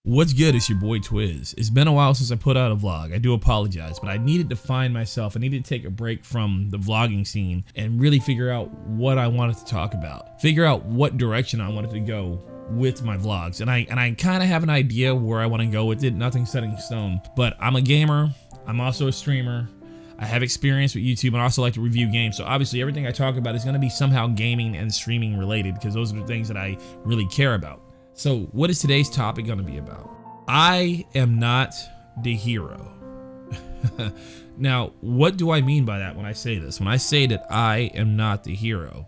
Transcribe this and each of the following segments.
What's good? It's your boy Twiz. It's been a while since I put out a vlog. I do apologize, but I needed to find myself. I needed to take a break from the vlogging scene and really figure out what I wanted to talk about. Figure out what direction I wanted to go with my vlogs. And I kind of have an idea where I want to go with it. Nothing's set in stone, but I'm a gamer. I'm also a streamer. I have experience with YouTube and I also like to review games. So obviously everything I talk about is going to be somehow gaming and streaming related because those are the things that I really care about. So what is today's topic going to be about? I am not the hero. Now, what do I mean by that when I say this? When I say that I am not the hero,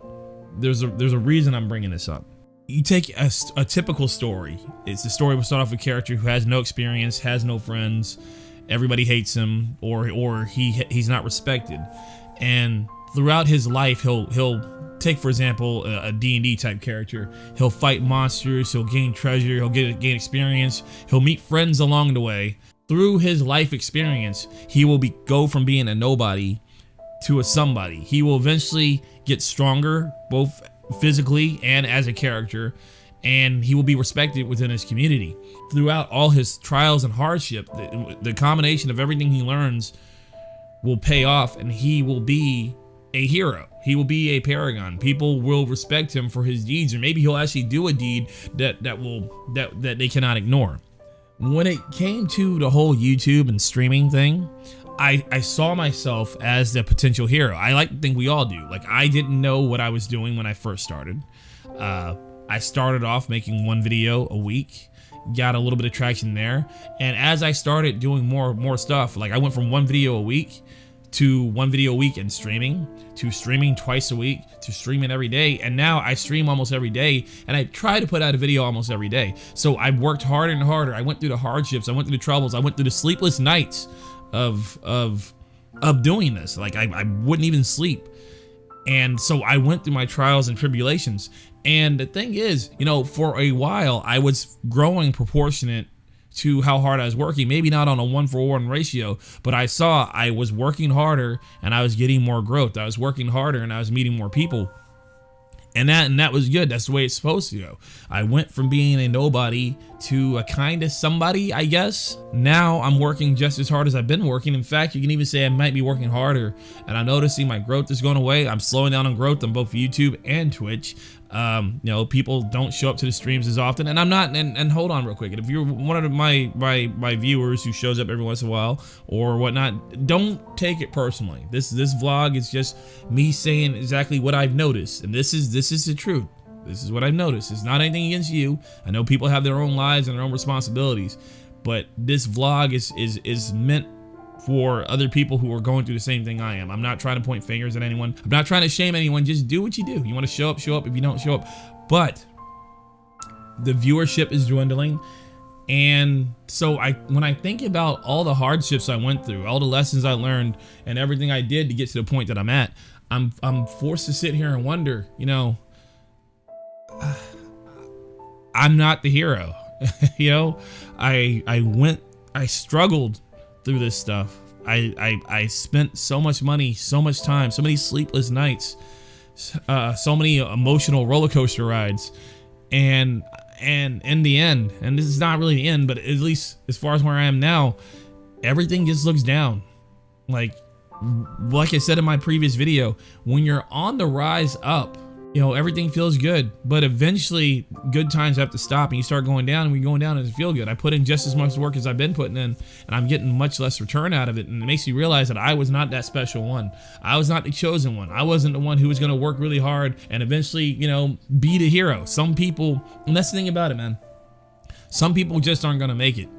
there's a reason I'm bringing this up. You take a typical story. It's the story will start off with a character who has no experience, has no friends, everybody hates him, or he's not respected. And throughout his life, he'll take, for example, a D&D type character. He'll fight monsters, he'll gain treasure, he'll gain experience, he'll meet friends along the way. Through his life experience, he will go from being a nobody to a somebody. He will eventually get stronger, both physically and as a character, and he will be respected within his community. Throughout all his trials and hardship, the combination of everything he learns will pay off, and he will be a hero. He will be a paragon. People will respect him for his deeds, or maybe he'll actually do a deed that they cannot ignore. When it came to the whole YouTube and streaming thing, I saw myself as the potential hero. I like to think we all do. Like, I didn't know what I was doing when I first started. I started off making one video a week, got a little bit of traction there, and as I started doing more stuff, like I went from one video a week to one video a week and streaming, to streaming twice a week, to streaming every day, and now I stream almost every day, and I try to put out a video almost every day. So I worked harder and harder. I went through the hardships, I went through the troubles, I went through the sleepless nights of doing this. Like I wouldn't even sleep. And so I went through my trials and tribulations. And the thing is, you know, for a while I was growing proportionate to how hard I was working. Maybe not on a 1-for-1 ratio, but I saw I was working harder and I was getting more growth. I was working harder and I was meeting more people. And that was good. That's the way it's supposed to go. I went from being a nobody to a kind of somebody, I guess. Now I'm working just as hard as I've been working. In fact, you can even say I might be working harder, and I'm noticing my growth is going away. I'm slowing down on growth on both YouTube and Twitch. You know, people don't show up to the streams as often, and I'm not, and hold on real quick. If you're one of my viewers who shows up every once in a while or whatnot, don't take it personally. This vlog is just me saying exactly what I've noticed, and this is the truth. This is what I've noticed. It's not anything against you. I know people have their own lives and their own responsibilities, but this vlog is meant for other people who are going through the same thing I am. I'm not trying to point fingers at anyone. I'm not trying to shame anyone. Just do what you do. You want to show up, show up. If you don't show up, but the viewership is dwindling. And so when I think about all the hardships I went through, all the lessons I learned, and everything I did to get to the point that I'm at, I'm forced to sit here and wonder, you know, I'm not the hero. You know, I struggled through this stuff. I spent so much money, so much time, so many sleepless nights, so many emotional roller coaster rides, and in the end, and this is not really the end, but at least as far as where I am now, everything just looks down. Like I said in my previous video, when you're on the rise up, you know, everything feels good, but eventually good times have to stop and you start going down, and when you're going down, it doesn't feel good. I put in just as much work as I've been putting in, and I'm getting much less return out of it, and it makes you realize that I was not that special one. I was not the chosen one. I wasn't the one who was going to work really hard and eventually, you know, be the hero. Some people, and that's the thing about it, man, some people just aren't going to make it.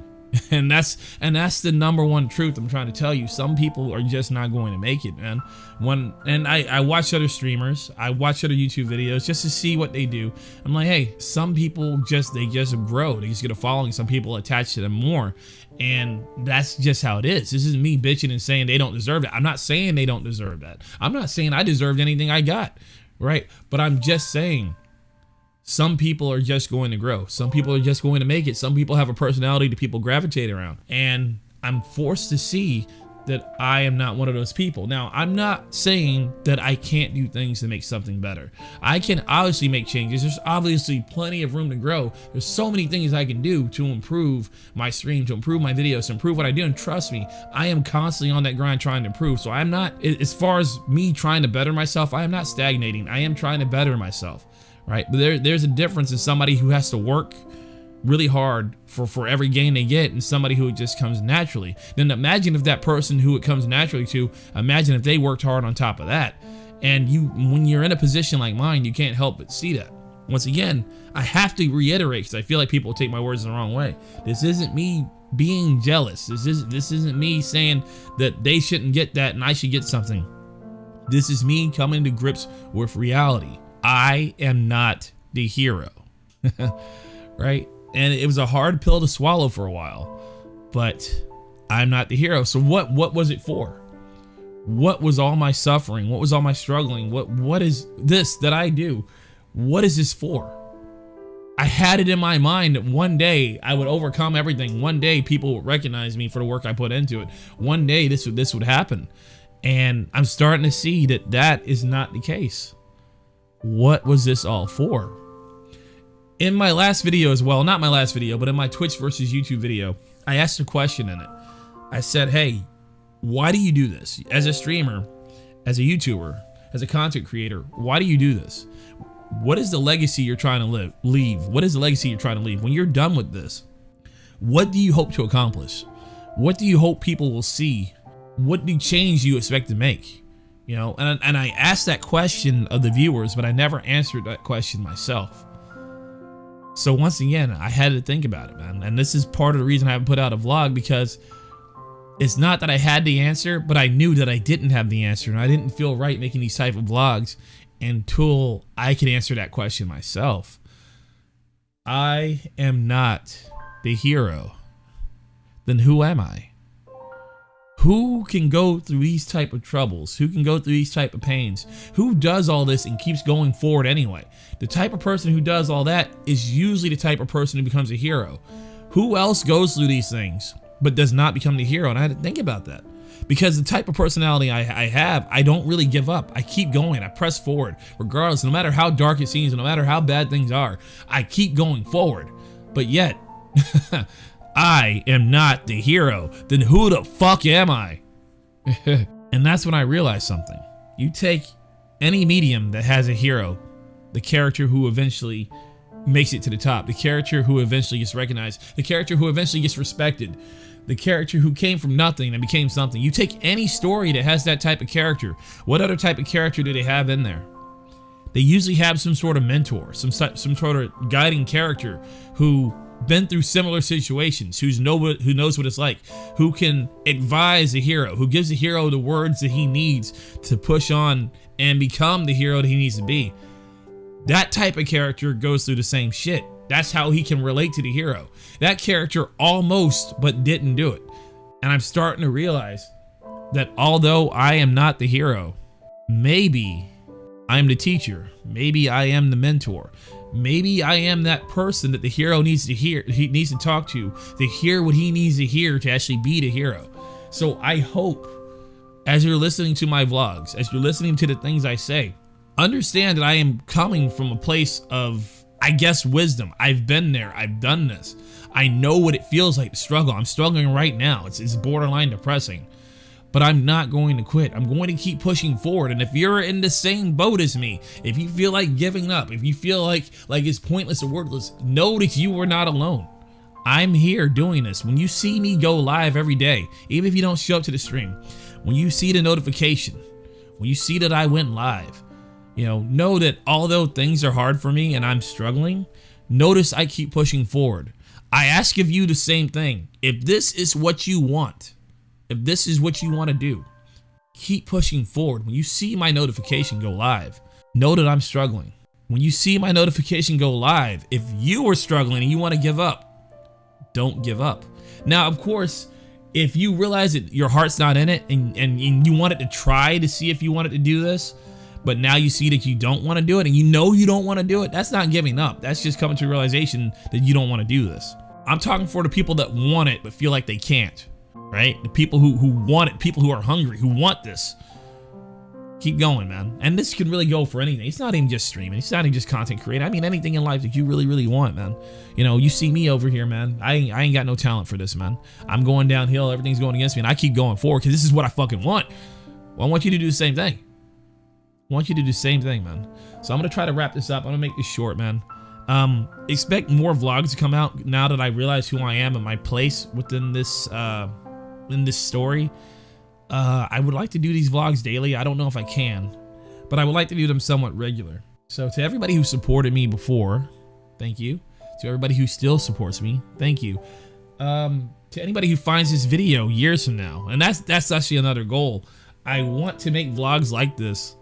And that's the number one truth I'm trying to tell you. Some people are just not going to make it, man. I watch other streamers, I watch other YouTube videos just to see what they do. I'm like, hey, some people just grow. They just get a following. Some people attach to them more, and that's just how it is. This isn't me bitching and saying they don't deserve that. I'm not saying they don't deserve that. I'm not saying I deserved anything I got, right? But I'm just saying, some people are just going to grow. Some people are just going to make it. Some people have a personality that people gravitate around. And I'm forced to see that I am not one of those people. Now, I'm not saying that I can't do things to make something better. I can obviously make changes. There's obviously plenty of room to grow. There's so many things I can do to improve my stream, to improve my videos, to improve what I do. And trust me, I am constantly on that grind trying to improve. So I'm not, as far as me trying to better myself, I am not stagnating. I am trying to better myself, right? But there's a difference in somebody who has to work really hard for every gain they get and somebody who just comes naturally. Then imagine if that person who it comes naturally to, imagine if they worked hard on top of that. And when you're in a position like mine, you can't help but see that. Once again, I have to reiterate, because I feel like people take my words in the wrong way. This isn't me being jealous. This isn't me saying that they shouldn't get that and I should get something. This is me coming to grips with reality. I am not the hero, right? And it was a hard pill to swallow for a while, but I'm not the hero. So what was it for? What was all my suffering? What was all my struggling? What is this that I do? What is this for? I had it in my mind that one day I would overcome everything. One day people would recognize me for the work I put into it. One day this would happen. And I'm starting to see that that is not the case. What was this all for? In my last video as well, not my last video, but in my Twitch versus YouTube video, I asked a question in it. I said, hey, why do you do this? As a streamer, as a YouTuber, as a content creator, why do you do this? What is the legacy you're trying to leave? What is the legacy you're trying to leave? When you're done with this, what do you hope to accomplish? What do you hope people will see? What new change do you expect to make? You know, and I asked that question of the viewers, but I never answered that question myself. So once again, I had to think about it, man. And this is part of the reason I haven't put out a vlog, because it's not that I had the answer, but I knew that I didn't have the answer, and I didn't feel right making these type of vlogs until I could answer that question myself. I am not the hero. Then who am I? Who can go through these type of troubles? Who can go through these type of pains? Who does all this and keeps going forward anyway? The type of person who does all that is usually the type of person who becomes a hero. Who else goes through these things but does not become the hero? And I had to think about that, because the type of personality I have, I don't really give up. I keep going. I press forward regardless, no matter how dark it seems, no matter how bad things are. I keep going forward. But yet, I am not the hero. Then who the fuck am I? And that's when I realized something. You take any medium that has a hero, the character who eventually makes it to the top, the character who eventually gets recognized, the character who eventually gets respected, the character who came from nothing and became something. You take any story that has that type of character. What other type of character do they have in there? They usually have some sort of mentor, some sort of guiding character who been through similar situations, who knows what it's like, who can advise the hero, who gives the hero the words that he needs to push on and become the hero that he needs to be. That type of character goes through the same shit. That's how he can relate to the hero. That character almost but didn't do it. And I'm starting to realize that although I am not the hero, maybe I'm the teacher, maybe I am the mentor, maybe I am that person that the hero needs to hear, he needs to talk to hear what he needs to hear to actually be the hero. So I hope, as you're listening to my vlogs, as you're listening to the things I say, understand that I am coming from a place of, I guess, wisdom. I've been there. I've done this. I know what it feels like to struggle. I'm struggling right now. It's borderline depressing. But I'm not going to quit. I'm going to keep pushing forward. And if you're in the same boat as me, if you feel like giving up, if you feel like it's pointless or worthless, know that you are not alone. I'm here doing this. When you see me go live every day, even if you don't show up to the stream, when you see the notification, when you see that I went live, know that although things are hard for me and I'm struggling, notice I keep pushing forward. I ask of you the same thing. If this is what you want, if this is what you want to do, keep pushing forward. When you see my notification go live, know that I'm struggling. When you see my notification go live, if you are struggling and you want to give up, don't give up. Now, of course, if you realize that your heart's not in it and you wanted to try to see if you wanted to do this, but now you see that you don't want to do it and you don't want to do it, that's not giving up. That's just coming to a realization that you don't want to do this. I'm talking for the people that want it but feel like they can't. right? The people who want it, people who are hungry, who want this. Keep going, man. And this can really go for anything. It's not even just streaming. It's not even just content creating. I mean, anything in life that you really, really want, man. You know, you see me over here, man. I ain't got no talent for this, man. I'm going downhill. Everything's going against me. And I keep going forward because this is what I fucking want. Well, I want you to do the same thing. I want you to do the same thing, man. So I'm going to try to wrap this up. I'm going to make this short, man. Expect more vlogs to come out now that I realize who I am and my place within this, in this story. I would like to do these vlogs daily. I don't know if I can, but I would like to do them somewhat regular. So to everybody who supported me before, thank you. To everybody who still supports me, thank you. To anybody who finds this video years from now, and that's actually another goal. I want to make vlogs like this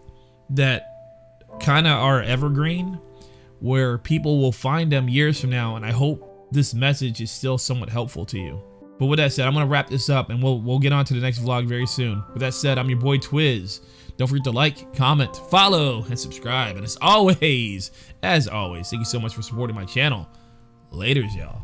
that kind of are evergreen, where people will find them years from now, and I hope this message is still somewhat helpful to you. But with that said, I'm going to wrap this up and we'll get on to the next vlog very soon. With that said, I'm your boy Twiz. Don't forget to like, comment, follow, and subscribe. And as always, thank you so much for supporting my channel. Laters, y'all.